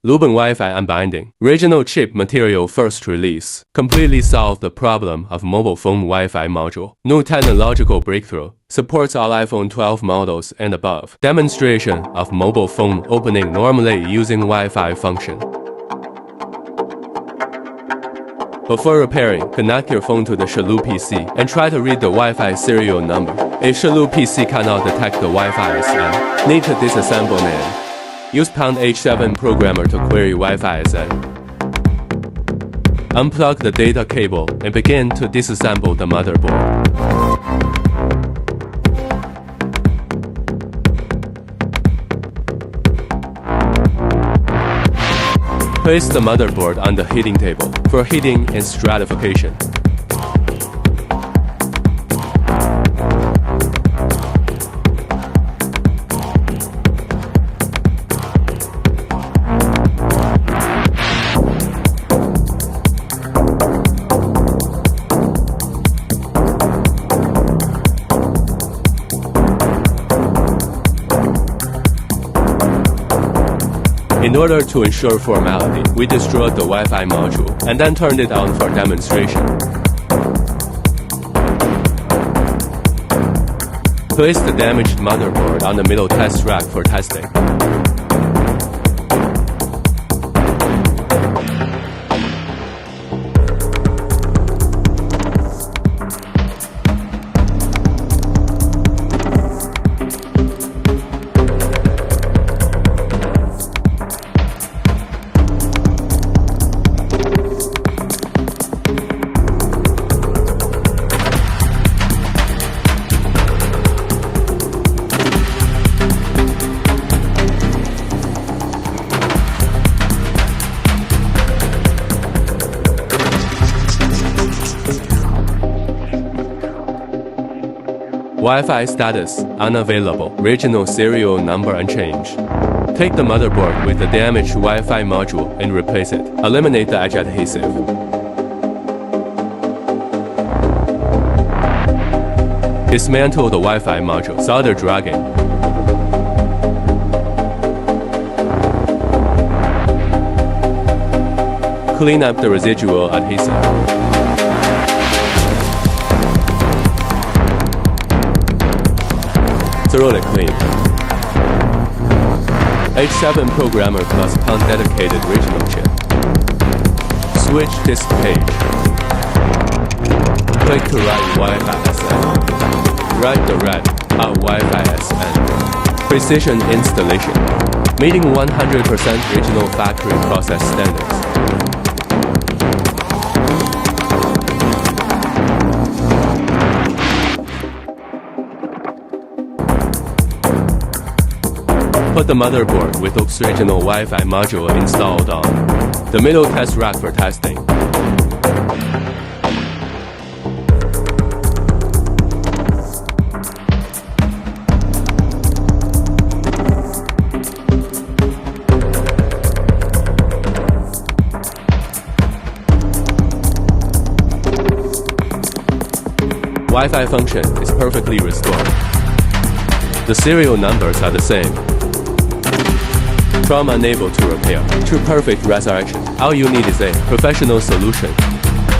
Lubin Wi-Fi unbinding. Regional chip material first release. Completely solved the problem of mobile phone Wi-Fi module. New technological breakthrough. Supports all iPhone 12 models and above. Demonstration of mobile phone opening normally using Wi-Fi function. Before repairing, connect your phone to the Shalu PC and try to read the Wi-Fi serial number. If Shalu PC cannot detect the Wi-Fi SN, need to disassemble NAND. Use #H7 programmer to query Wi-Fi SN. Unplug the data cable and begin to disassemble the motherboard. Place the motherboard on the heating table for heating and stratification. In order to ensure formality, we destroyed the Wi-Fi module and then turned it on for demonstration. Place the damaged motherboard on the middle test rack for testing. Wi-Fi status unavailable. Regional serial number unchanged. Take the motherboard with the damaged Wi-Fi module and replace it. Eliminate the edge adhesive. Dismantle the Wi-Fi module. Solder dragging. Clean up the residual adhesive. Thoroughly clean. H7 programmer plus pound dedicated regional chip. Switch disk page. Click to write Wi-Fi SN. Write the red Wi-Fi SN. Precision installation. Meeting 100% regional factory process standards. Put the motherboard with Oak's regional Wi-Fi module installed on the middle test rack for testing. Wi-Fi function is perfectly restored. The serial numbers are the same. From unable to repair to perfect resurrection, all you need is a professional solution.